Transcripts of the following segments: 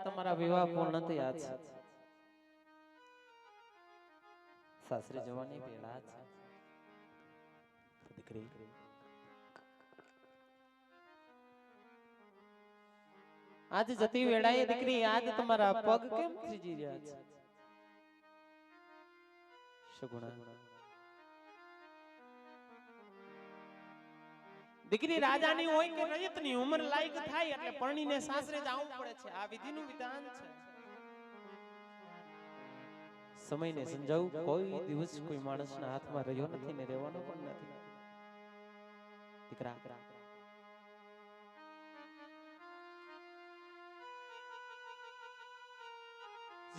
તમારા વિવાહ પૂર્ણ થયા છે, સાસરે જવાની વેળા છે દીકરી. આજ જતી વેળાએ દીકરી આજ તમારા પગ કેમ થીજી રહ્યા છે? સગુણા દીકરી રાજાની હોય કે રયતની ઉંમર લાયક થાય એટલે પરણીને સાસરે જવું પડે છે. આ વિધિનું વિધાન છે. સમયને સમજાવું કોઈ દિવસ કોઈ માણસના હાથમાં રહ્યો નથી ને રહેવાનો પણ નથી. દીકરા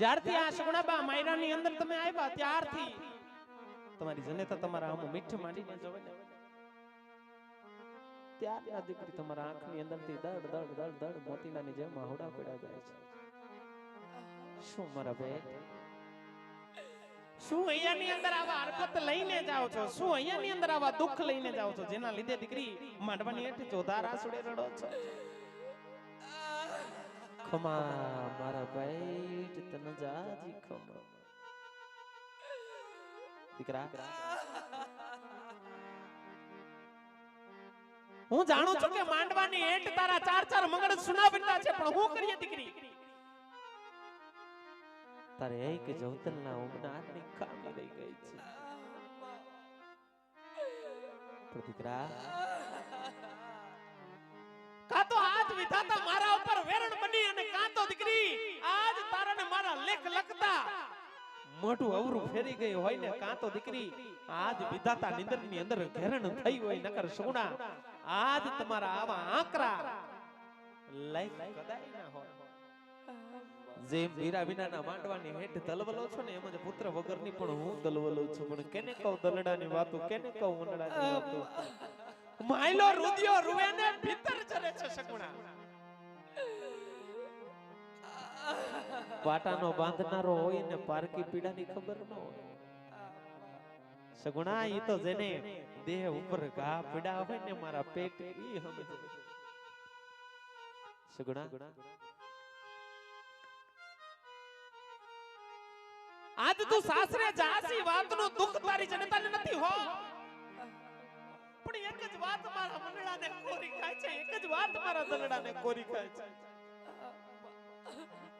જ્યારથી આ સગુણાબા માયરાની અંદર તમે આવ્યા ત્યારથી તમારી જનેતા તમારા આમ મીઠ માંડીને જોવે ને ત્યારના દીકરી તમારા આંખની અંદરથી દડ દડ દડ દડ મોતીલાની જેમ આહોડા પડ્યા જાય છે. શું મારા બેટ, શું અહીંયાની અંદર આવા હરકત લઈને જાઓ છો? શું અહીંયાની અંદર આવા દુઃખ લઈને જાઓ છો જેના લીધે દીકરી માંડવાની હેઠ ચોધાર આંસુડે રડો છો? ખમા મારા બેટ તને જાજી ખમા દીકરા. હું જાણું છું કે માંડવાની હેઠ તારા ચાર ચાર મંગળ સુના બનતા છે, પણ હું કરીએ દીકરી તારે એક જવતલના ઉમનાની ખામી રહી ગઈ છે. પણ દીકરા કા તો આજ વિધાતા મારા ઉપર વેરણ બની અને કા તો દીકરી આજ તારાને મારા લેખ લખતા મોટું અવરું ફેરી ગઈ હોય ને કા તો દીકરી આજ વિધાતા નિંદરની અંદર ઘેરણ થઈ હોય. નકર સગુણા આજ તમારા આવા આંકરા લાઈફ કદાય ના હોય. જેમ વીરા વિનાના માંડવાની હેઠ દલવલો છો ને એમ જ પુત્ર વગરની પણ હું દલવલો છું. પણ કેને કહું દલડાની વાતો, કેને કહું ઉનડાની વાતો? માયલો રુદિયો રૂવેને ભીતર ચરે છે સગુણા. પાટાનો બાંધનારો હોય ને પારકી પીડાની ખબર ન હોય. સગુણા ઈ તો જેને દેહ ઉપર ઘા પીડા હોય ને મારા પેટ ઈ સમજે. સગુણા આજ તું સાસરે જાસી વાતનો દુઃખ તારી જનતાને નથી હો, પણ એક જ વાત મારા મંડળાને કોરી ખાય છે, એક જ વાત મારા દલડાને કોરી ખાય છે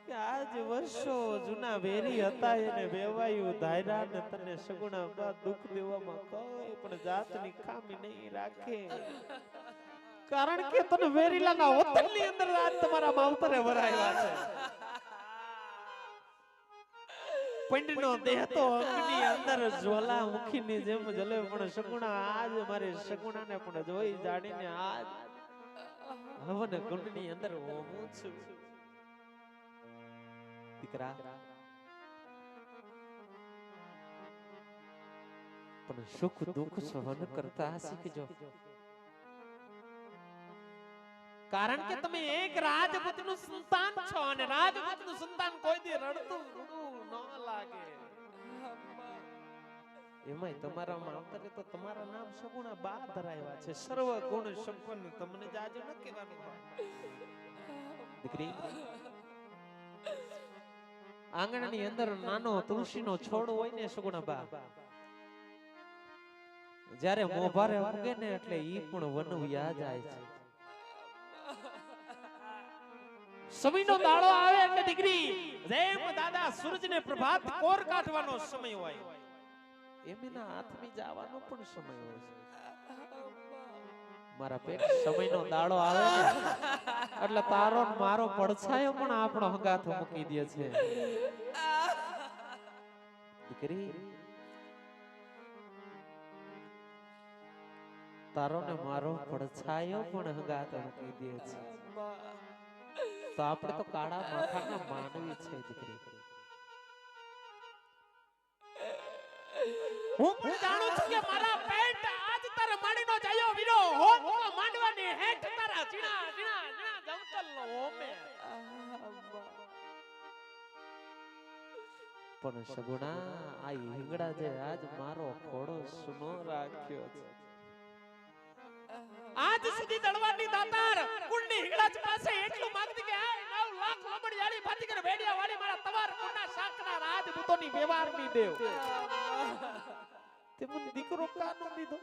કે આજ વર્ષો જૂના વેરી હતા એને વેવાયું ધાયરા ને તને સગુણા બા દુઃખ દેવામાં કોઈ પણ જાતની ખામી નહીં રાખે. કારણ કે તને વેરીલાના વતનની અંદર આજ તમારા માવતરે વરાવ્યા છે. પંડનો દેહ તો અગ્નિ અંદર જ્વાલામુખીની જેમ જલે, પણ સગુણા આજ મારી સગુણાને પણ જોઈ જાણીને આજ હવન કુંડની અંદર હોમું છું. દીકરા પણ સુખ દુઃખ સહન કરતા શીખજો. કારણ કે તમે એક રાજપૂતનું સંતાન છો અને રાજપૂતનું સંતાન કોઈ દી રડતું ન લાગે. એમાંય તમારા માવતરે તો તમારા નામ સગુણા બા ધરાવ્યા છે. સર્વ ગુણ સંપન્ન તમને જાજુ ન કહેવાનું હોય. દીકરી આંગણની અંદર નાનો તુલસીનો છોડ હોય ને સગુણા બા, જ્યારે મોભારે ઉગે ને એટલે ઈ પણ વનવ્યા જાય છે. સમયનો દાડો આવે એટલે દીકરી જેમ દાદા સૂરજને પ્રભાત કોર કાઢવાનો સમય હોય એમ એના હાથમી જવાનો પણ સમય હોય છે. મારા પેટ સમયનો દાડો આવે ને એટલે તારો મારો પડછાયો પણ આપણો હંગાથ મૂકી દે છે. દીકરી તારો ને મારો પડછાયો પણ હંગાથ મૂકી દે છે. તો આપણે તો કાળા માથાના માનવી છે દીકરી. હું પણ જાણું છું કે મારા પેટ આજ તારા માડીનો જાયો વીરો હોમ તો માંડવાની હેઠ તારા જીણા જીણા જીણા જવતલનો હોમે. પણ સગુણા આ હિંગડા જે આજ મારો ખોડો સુનો રાખ્યો છે. આજ સુધી દળવાની દાતાર કુંડની હિંગળાજ પાસે એટલું માંગતી કે આ 9 લાખ લમડિયાળી ભાતીગર વેડિયા વાળી મારા તવાર કુંડા શાકના રાજપૂતોની વ્યવહારની દેવ તે મને દીકરો કાનો દીધો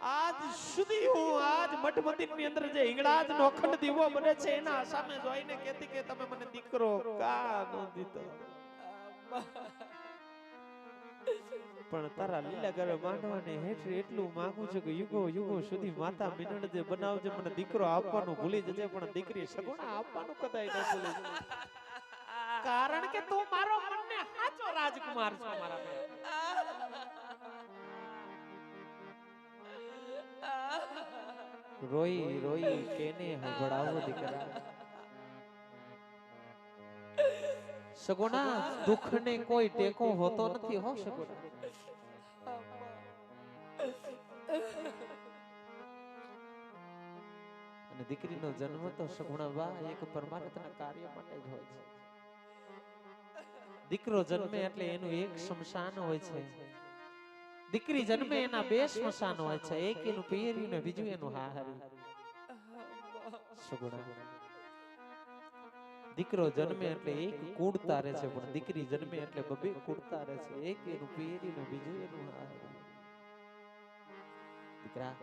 આજ સુધી હું આજ મઠ મંદિરની અંદર જે હિંગળાજનો અખંડ દીવો બને છે એના સામે જોઈને કહેતી કે તમે મને દીકરો કાનો દીધો પણ તારા લીલા ઘરે માંડવાને હેઠ એટલું માંગુ છું કે યુગો યુગો સુધી માતા મિનળ જે બનાવજે મને દીકરો આપવાનું ભૂલી જજે પણ દીકરી સગુણા આપવાનું કદાય ન ભૂલી જજે કારણ કે તું મારો મનને સાચો રાજકુમાર છો મારા બે રોઈ રોઈ કેને હંભળાવો દીકરા સગુણા દુઃખને કોઈ ટેકો હોતો નથી હો સગુણા અને દીકરીનો જન્મ તો સગુણા બા એક પરમાર્થના કાર્ય માટે જ હોય છે દીકરો જન્મે એટલે એનું એક શમશાન હોય છે દીકરી જન્મે એના બે સ્મશાન હોય છે એક એનું પિયર્યું ને બીજું એનું હાહર્યું સગુણા દીકરો જન્મે એટલે એક કુળ તારે છે પણ દીકરી જન્મે એટલે બબે કુળ તારે છે એક એનું પિયર્યું ને બીજું એનું હાહર્યું દીકરા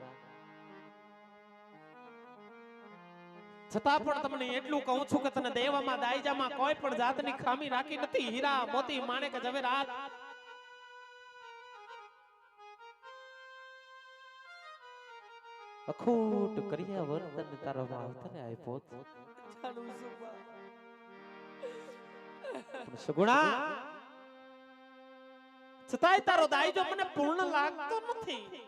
છતાં પણ તમને એટલું કહું છું કે તને દેવામાં દાયજામાં કોઈ પણ જાતની ખામી રાખી નથી હીરા મોતી માણેક જવેરાત અખૂટ કર્યા વર્તન તારો માવતરે આપ્યો સગુણા છતાંય તારો દાયજો મને પૂર્ણ લાગતો નથી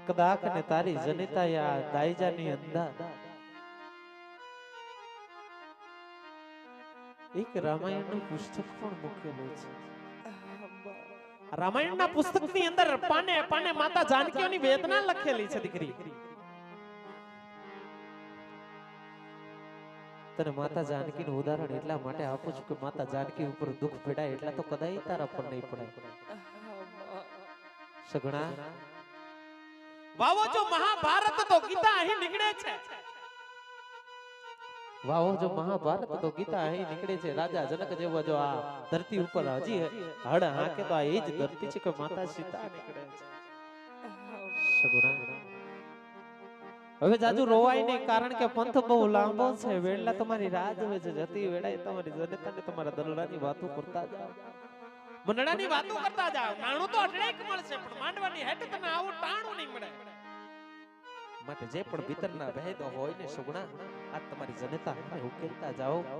કદાચ ને તારી જનિતા આ દાયજાની અંદર એક રામાયણનું પુસ્તક પણ મૂકેલું છે રામાયણના પુસ્તકની અંદર પાને પાને માતા જાનકીઓની વેદના લખેલી છે દીકરી તને માતા જાનકીનું ઉદાહરણ એટલા માટે આપું છું કે માતા જાનકી ઉપર દુઃખ ભેડાય એટલા તો કદાય તારા પર નહીં પડે સગણા વાવો જો મહાભારત તો ગીતા અહીં નીકળે છે વાવો જો મહાભારત તો ગીતા અહીં નીકળે છે રાજા જનક જેવો જો આ ધરતી ઉપર હજી હળ હાકે તો આ એ જ ધરતી છે કે માતા સીતા નીકળે છે સગુણા હવે જાજુ રોવાય નહીં કારણ કે પંથ બહુ લાંબો છે વેળા તમારી રાહ જોવે છે જતી વેળાએ તમારી જનતાને તમારા દલડાની વાતો કરતા જાવ મંડળાની વાતો કરતા જાવ નાણું તો અટળેક મળશે પણ માંડવાની હેઠ તને આવું ટાણું નહીં મળે માટે જે પણ ભીતરના ભેદ હોય ને સગુણા આ તમારી જનતા ઉકેલતા જાઓ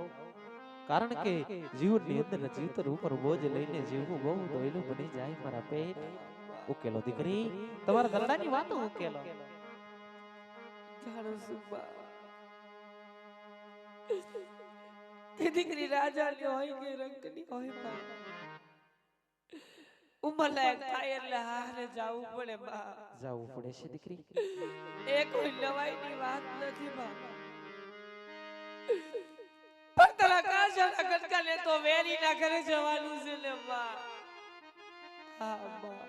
કારણ કે જીવનની અંદર જીવતર ઉપર બોજ લઈને જીવવું બહુ દોયલું બની જાય મારા પેટ ઉકેલો દીકરી તમારા દલડાની વાતો ઉકેલો દીકરી રાજાની હોય કે રંગની હોય બા ઉમર લાયક થાય એટલે હારે જાવું પડે બા જાવું પડે છે દીકરી એ કોઈ નવાઈની વાત નથી બા પણ તારા કાશાના કટકાને તો વેરીના ઘરે જવાનું છે ને બા હા બા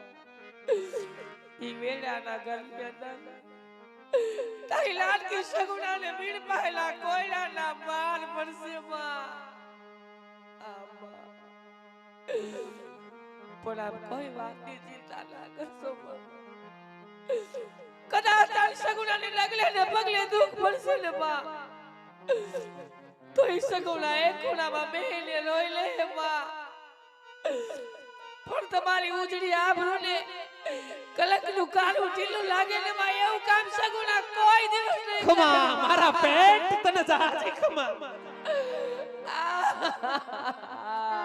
ઈ વેડાના ઘર બેઠા તારી લાડકી સગુણાને મીણ પાયલા કોયડાના માર પડશે માં આમાં પણ આપ કોઈ વાતની ચિંતા ના કરશો માં કદાચ તારી સગુણાને લગલે ને પગલે દુઃખ પડશે ને માં તો ઈ સગુણા એક ખૂણામાં બેહીને રોઈ લે માં પણ તમારી ઉજળી આબરૂને કલકનું કાળું ઢીલું લાગે ને માં એવું કામ સગુણા કોઈ દિવસ નહીં ખમા મારા પેટ તને જાજે ખમા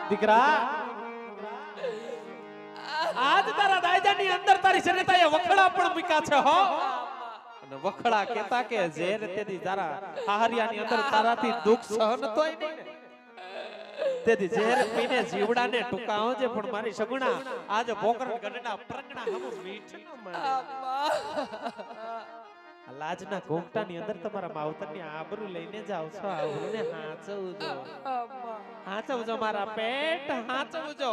દીકરા આજ તારા દાયજાની અંદર તારી જનતાએ વખડા પણ મૂક્યા છે હો અને વખડા કહેતા કે ઝેર તેદી તારા હાહરિયાની અંદર તારાથી દુઃખ સહન તોય નહીં તેથી ઝેર પીને જીવડાને ટુકાવજે પણ મારી સગુણા આજ ભોકરણ ગઢના પ્રગણા હમ મીઠ ન મળે લાજના ઘોંઘટાની અંદર તમારા માવતરની આબરૂ લઈને જાવ છો આબરૂને હાચવજો હાચવજો મારા પેટ હાચવજો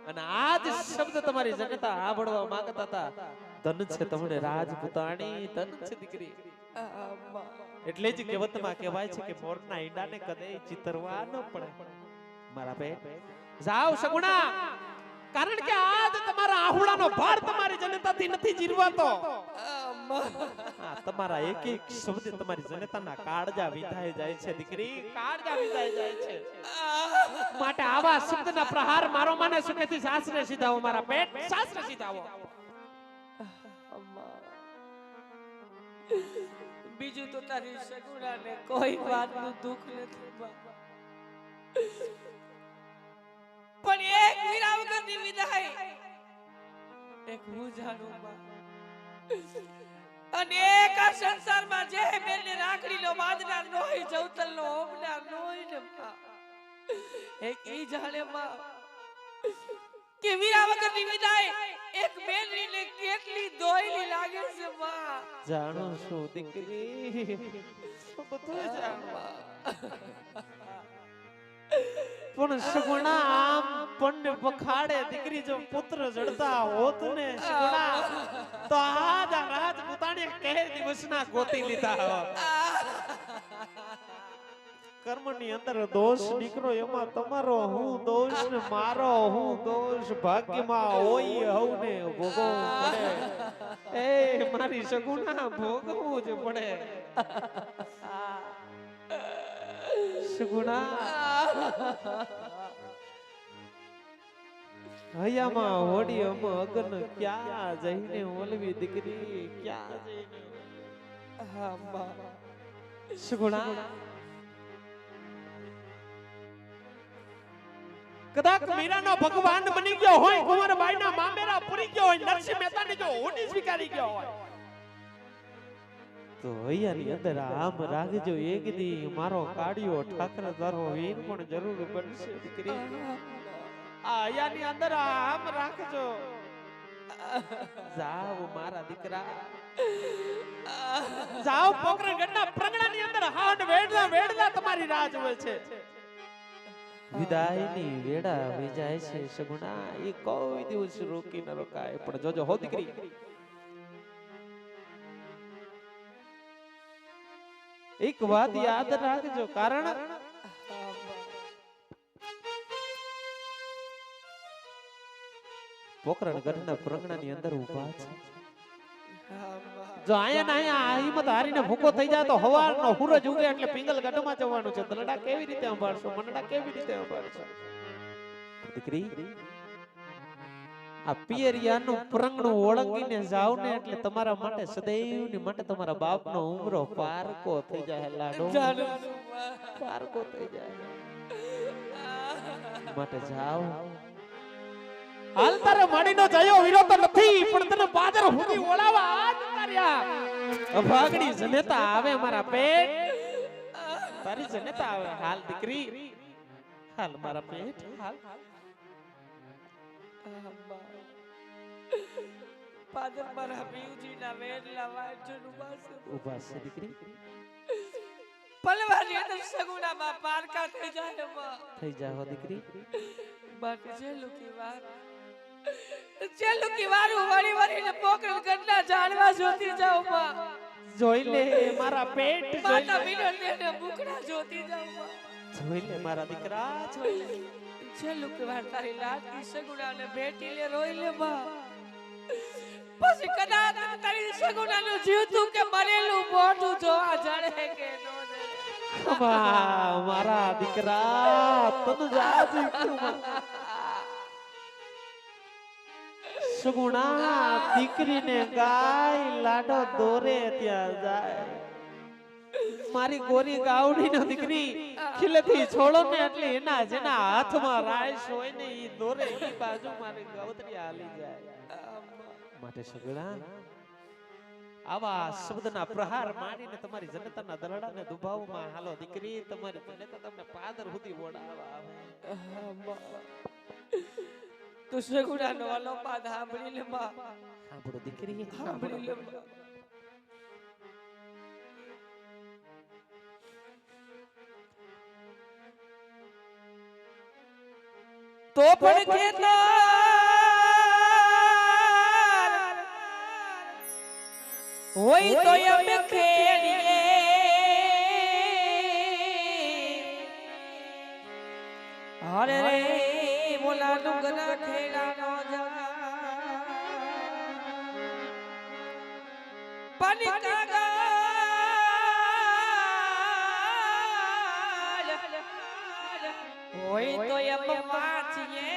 અને આજ શબ્દ તમારી જનતા સાંભળવા માંગતા હતા ધન છે તમને રાજપૂતાણી, ધન છે દીકરી. એટલે જ કહેવતમાં કહેવાય છે કે મોરના ઈંડાને કદે ચિતરવા ન પડે. મારા બેટ જાઓ સગુણા, કારણ કે આજ તમારા આહુડાનો ભાર તમારી જનતાથી નથી જીરવાતો. તમારા એક એક શબ્દ તમારી જનતાના કાળજા વિધાય જાય છે દીકરી, કાળજા વિધાય જાય છે. માટે આવા શબ્દના પ્રહાર મારો માને સુખેથી સાસરે સીધાવો મારા પેટ, સાસરે સીધાવો. બીજું તો તારી સગુણાને કોઈ વાતનું દુઃખ નથી બા. પણ એક વીરા વગરની વિદાય એક હું જાણું બા. અને એક આ સંસારમાં જે બેને રાખડીનો બાંધનાર ન હોય, જવતલનો ઓમનાર ન હોય ને બા, એક ઈ જાણે બા કે વીરા વગરની વિદાય એક બેનને કેટલી દોયલી લાગે છે બા. જાણું છું દીકરી, બધું જાણવા. પણ સગુણા આમ પણ બખાડે દીકરી, જો પુત્ર જડતા હોત ને સગુણા તો આજ આ રાજપૂતાણી કહે દિવસના ગોતી લીધા હોત. કર્મની અંદર દોષ નીકળો એમાં તમારો હું દોષ ને મારો હું દોષ, ભાગ્યમાં હોય હવને ભોગવવું પડે. એ મારી સગુણા ભોગવવું જ પડે. સગુણા હૈયામાં હોડી અગન ક્યાં જઈને ઓલવી દીકરી, ક્યાં જઈને. સગુણા કદાચ મીરાનો ભગવાન બની ગયો હોય, કુંવરબાઈના મામેરા પૂરી ગયો હોય, નરસિંહ મહેતાની જો હોડી સ્વીકારી ગયો હોય, તો હૈયાની અંદર આમ રાખજો એક દી મારો કાળિયો ઠાકર તારો વીર પણ જરૂર બનશે દીકરી. આ હૈયાની અંદર આમ રાખજો. જાવ મારા દીકરા, જાવ પોકરણગઢના પ્રગણાની અંદર હાડ વેડલા વેડલા તમારી રાહ જોવે છે. વિદાયની વેડા વેજાય છે સગુણા, એ કોઈ દિવસ રોકી ન રોકાય. પણ જોજો હો દીકરી, એક વાત યાદ રાખજો, કારણ પોકરણગઢના પ્રગણાની અંદર ઊભા છે. જો આયા આયા હિંમત હારીને ભૂકો થઈ જાય તો હવારનો સૂરજ ઉગે એટલે પિંગલગઢમાં જવાનું છે. દલડા કેવી રીતે સંભાળશો, મનડા કેવી રીતે સંભાળશો દીકરી? આ પિયરિયાનું પ્રંગણું ઓળંગીને જાવ ને એટલે તમારા માટે સદૈવની માટે તમારા બાપનો ઉમરો પારકો થઈ જાય. લાડો પારકો થઈ જાય. માટે જાવ. હાલ તારે માડીનો જયો વિરોધ નથી, પણ તને બાદર સુધી ઓળાવા આજ તાર્યા અભાગણી જનેતા આવે મારા પેટ, તારી જનેતા આવે. હાલ દીકરી, હાલ મારા પેટ, હાલ. પાદર મારા બીવજીના વેડલા વાંચન ઉભા છે દીકરી. પલવાની અંદર સગુણામાં પારકા થઈ જાય માં. થઈ જાઓ દીકરી. બાકી જેલુકી વારું વળી વળીને પોકરણગઢના ઝાડવા જોતી જાઉં માં. જોઈ લે મારા પેટ, માતા મિનળને મુકડા જોતી જાઉં માં. જોઈ લે મારા દીકરા, જોઈ લે. જેલુકી વાર તારી લાડકી સગુણાને ભેટી લે, રોઈ લે માં. પછી કદાચ તારી સગુણાનું જીવતું કે મરેલું મોઢું જોવા જડે કે નો જડે. મારા દીકરા તને જાજી સગુણા દીકરીને ગાય લાડો દોરે ત્યાં જાય. મારી ગોરી ગાવડીનો દીકરી ખીલેથી છોડો ને એટલે એના જેના હાથમાં રાઈસ હોય ને ઈ દોરે ઈ બાજુ મારી ગવતરી હાલી જાય. માટે સગુણા આવા શબ્દના પ્રહાર મારીને તમારી જનતાના દરડાને દુભાવમાં હાલો દીકરી, તમારી જનતા તમને પાદર સુધી ઓડાવા આવે. તું સગુણાનો અલોપાદ સાંભળી લે માં. સાંભળો દીકરી, સાંભળી લે. તો પણ ખેતર હોય તો અમે ખેડીએ હરે રે બોલા ડુંગરા ખેડાનો જા પાણી કાગળ હોય તો એમ વાંચીએ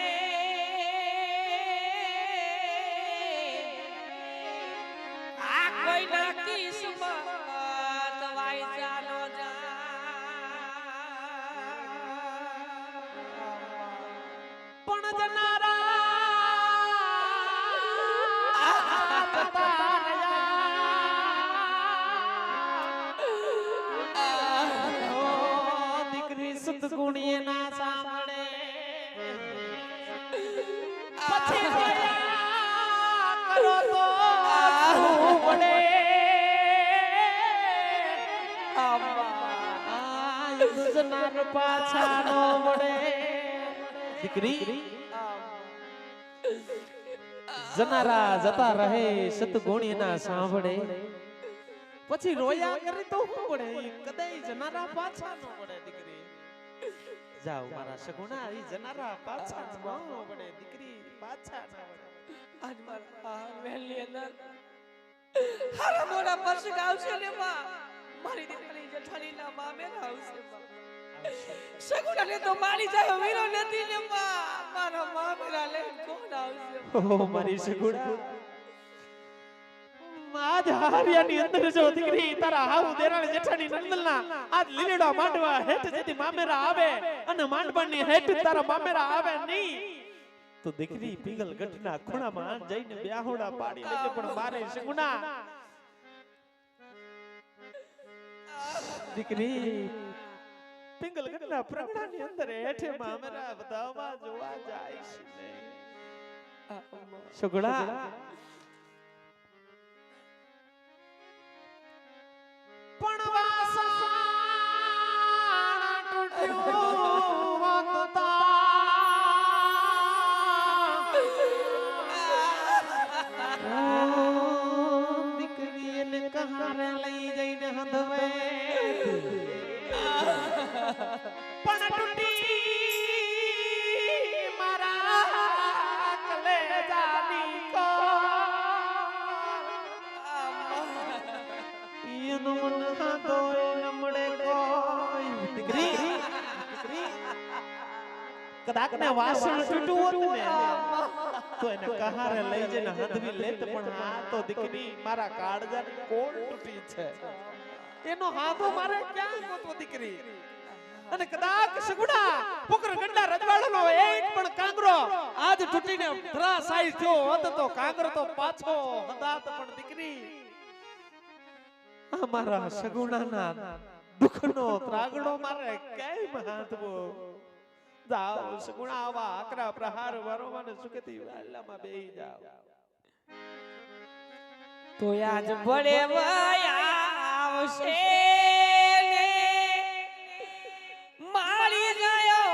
આ કોઈ ના કિસ્મત વાયસાનો જા પણ જનારા દીકરી સતગુણીએ ના સાંભળે પછી દયા કરો તો શું વડે જનાર પાછા નો વડે દીકરી જનારા જતા રહે સતગુણી ના સાંભળે પછી રોયા કરી તો શું પડે કદાઈ જનારા પાછા નો પડે દીકરી જાઓ મારા સગુણા ઈ જનારા પાછા નો પડે દીકરી પાછા ના પડે આજ મારા વેલી અંદર હારા મોડા પસગ આવશે ને માં મારી દીકરી જેઠાણી ના મામેરા આવશે માં સગુણા ને તો મારી જાય વીરો નથી ને માં મારા મામેરા લે કોણ આવશે ઓ મારી સગુણા આજ હારિયાની અંદર જો દીકરી તારા હાવ દેરાણી જેઠાણી નંદલના આજ લીલડા માંડવા હેઠ જેથી મામેરા આવે અને માંડવાની હેઠ તારા મામેરા આવે નહીં તો દીકરી પીગલ ગઢના ખૂણામાં જઈને બ્યાહોડા પાડી લેજે પણ મારે સગુણા દીકરી પિંગલ ગઢના પ્રગડાની અંદર હેઠે મામેરા બધામાં જોવા જાય છે સગુણા પણ વાસણ તૂટ્યું હોતા દીકરીને કહારે લઈ જઈને હંધવે પણ તૂટી મારા કલેજાની કદાચ ને વાસણ તૂટ્યું હોત ને તો એને કહારે લઈ જઈને હંધવી લેત પણ આ તો દીકરી મારા કાળજાની કોણ તૂટી છે એનો હાથો મારે ક્યાં ગોતવો દીકરી અને કદાચ સગુણા પોકર ગંડા રજવાડાનો એક પણ કાંગરો આજ તૂટીને ધરાશાયી થયો હોત તો કાંગરો તો પાછો હદાત પણ દીકરી અમારા સગુણાના દુખનો ત્રાગડો મારે કેમ હાથવો જાઓ સગુણા આવા આકરા પ્રહાર વારોમાં સુખેથી વાલામાં બેહી જાઓ તો આજ બળે આવશે ને મારી ગયો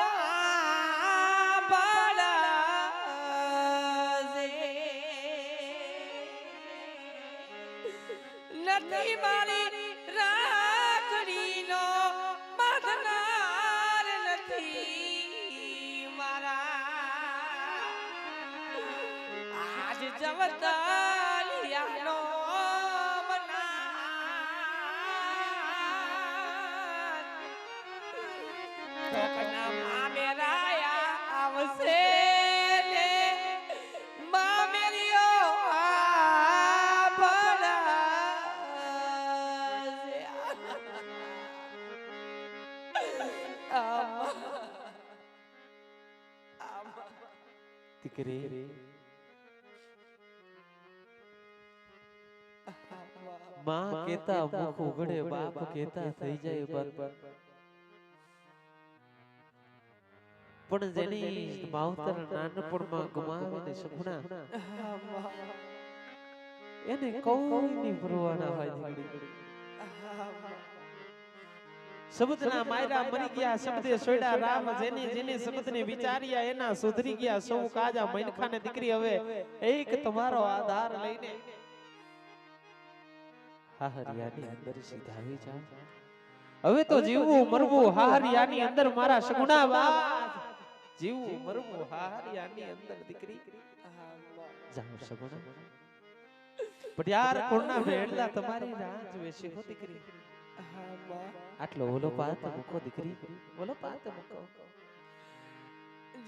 નથી મારી રાખડીનો બાંધનાર નથી મારા આજ જવતાલિયાનો આવશે ને મામેરિયો દીકરી માં કેતા મુખ ઉગડે બાપ કેતા થઈ જાય બંધ પણ જેની માવતર નાનપણમાં ગુમાવીને સપના એને કોઈની પરવા ના હોય દીકરી શબ્દના માયરા મરી ગયા શબ્દે સોયડા રામ જેને જેને શબ્દને વિચાર્યા એના સુધરી ગયા સૌ કાજા મનખાને દીકરી હવે એક તમારો આધાર લઈને હાહરિયાની અંદર સીધાવી જાઓ. હવે તો જીવવું મરવું હાહરિયાની અંદર મારા સગુણા બાપ. જીવવું મરવું હાહરિયાની અંદર દીકરી. જાઓ સગુણા. પટિયાર કોણના વેડલા તમારી રાહ જોવે છે હો દીકરી. આટલો ઓલો પાત મૂકો દીકરી. ઓલો પાત મૂકો.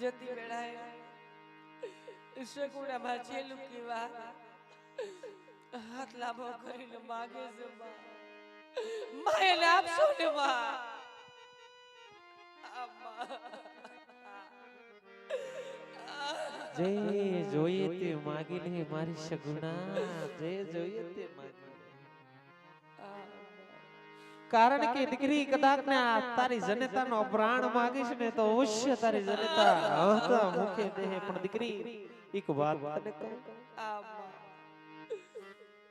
જતી વેળાએ સગુણામાં છેલ્લું કહેવા હાથ લાંબો કરીને માગે છે માં. માયને આપશો ને માં. જે જોઈએ તે માગી લે મારી સગુણા. જે જોઈએ તે માગી લે. કારણ કે દીકરી કદાચ ને આ તારી જનેતાનો પ્રાણ માગીશ ને તો અવશ્ય તારી જનેતા હસતા મુખે દેહે. પણ દીકરી એક વાત તને કહું.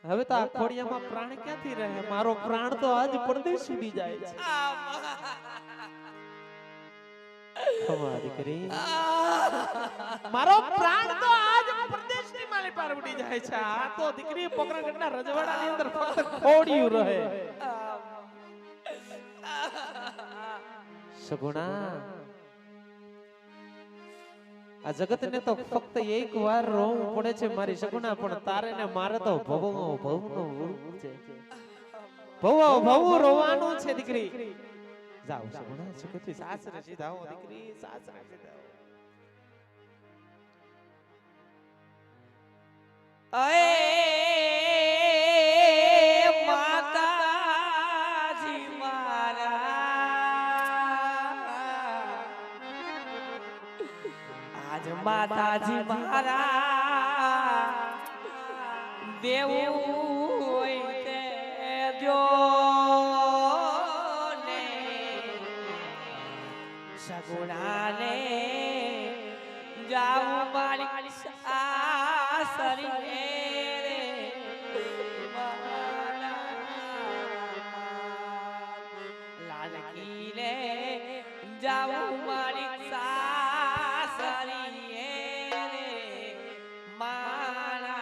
હવે તો આ ખોડિયામાં પ્રાણ ક્યાંથી રહે? મારો પ્રાણ તો આજ પરદેશ ઉડી જાય છે. ખમા દીકરી. મારો પ્રાણ તો આજ પરદેશની માલી પાર ઉડી જાય છે. આ તો દીકરી પોકરણગઢના રજવાડાની અંદર ફક્ત ખોડિયું રહે. સગુણા, આ જગતને તો ફક્ત એક વાર રોવું પડે છે મારી સગુણા. પણ તારે ને મારે તો ભવનો ભવનો છે. ભવ રોવાનું છે દીકરી. જાઓ સગુણા, સુખથી સાસરે સીધાઓ દીકરી. સાસરે સીધાઓ. માતાજી મારા, આજ માતાજી મારા દેવું હોય તે જો ને સગુણાને જાવું મારી સાસરી જાવું મારી સાસરી રે મારા.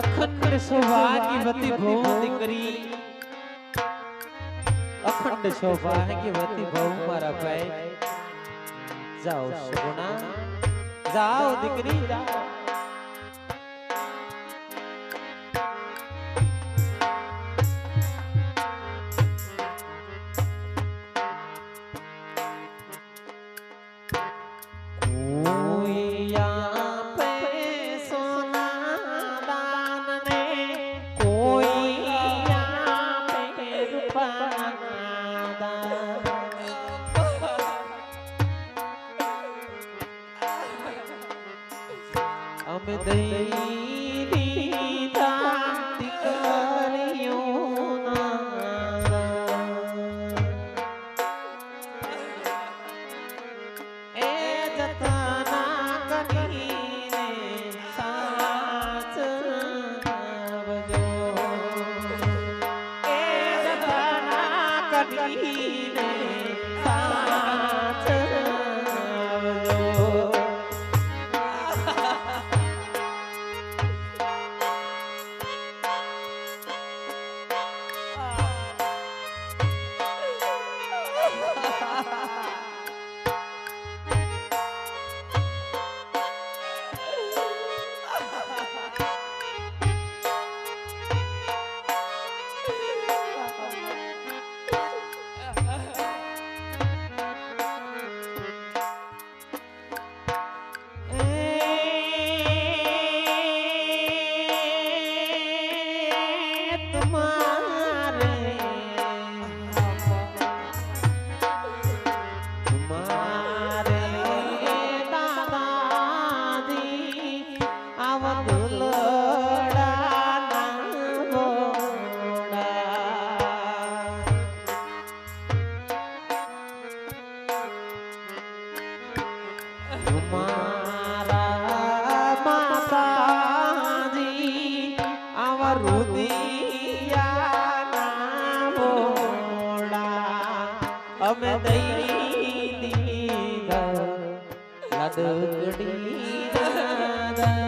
અખંડ સૌભાગ્યવતી ભવ દીકરી. અખંડ સૌભાગ્યવતી ભવ મારા ભાઈ. જાઓ સગુણા, જાઓ દીકરી જાઓ. અમે દઈ દીધા દીકરીઓના. એ જતના કરીને સાચવજો. એ જતના કરીને સાચવજો. અમે દઈ દીધા લાડકડી દાદા.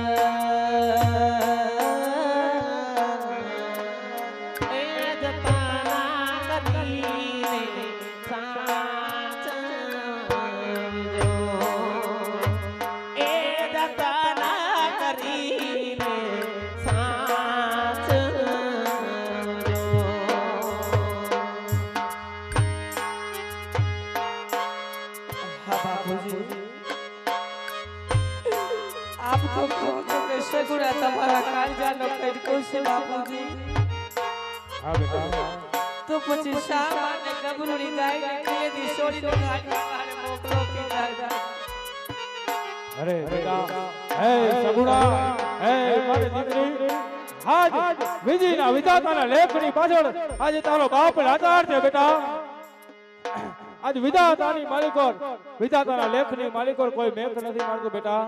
રાજાનો કડકો છે બાપુજી. હા બેટા તો પછી શા માટે ગબરૂની ગાયને ખલેદી છોડીને ઘાટના વાળે મોકલો પિતા? અરે બેટા હે સગુણા હે મારી દીકરી આજ વિધિના વિધાતાના લેખની પાછળ આજે તારો બાપ લાચાર છે બેટા. આજ વિધાતાની માલિકોર વિધાતાના લેખની માલિકોર કોઈ મેક નથી મારતો બેટા.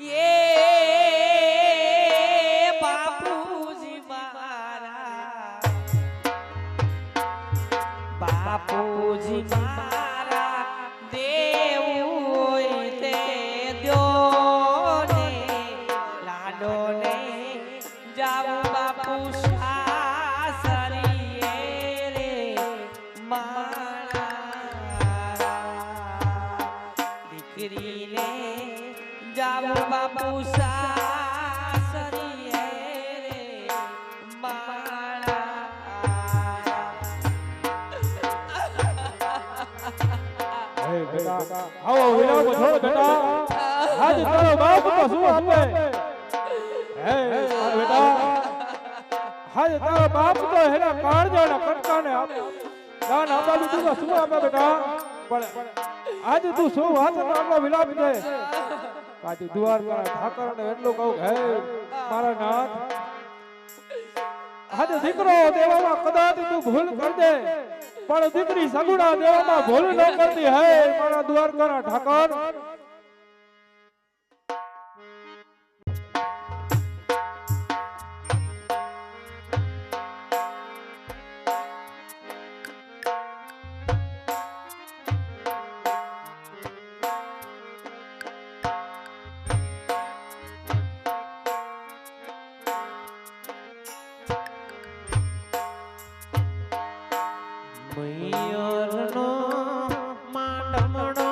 એ બાપુજી મારા, બાપુજી મારા દેવું હોય તે દ્યો ને લાડો ને જાવું બાપુ સાસરીએ રે મારા દીકરીને જાવું બાપુ સાસરીએ રે મારા. હે બેટા આવો વિલાપ છોડ બેટા. આજ તારો બાપ તો શું આપે હે મારા બેટા. આજ તારો બાપ તો હેના કાળજાના કટકાને આપે દાન આપવાનું તું તો શું આપે બેટા. પણ આજ તું શું વાત તારો વિલાપ છે. કાજી દ્વારકા ઠાકરને એટલું કહું હે મારા નાથ આજ દીકરો દેવામાં કદાચ તું ભૂલ કરજે પણ દીકરી સગુણા દેવામાં ભૂલ ન કરતી હે મારા દ્વારકાના ઠાકર. મયુરનો માંડમણો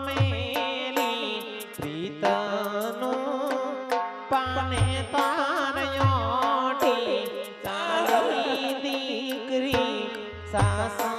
મેલી પ્રીતનો પાને તારયોટી ચાલી દીકરી સાસા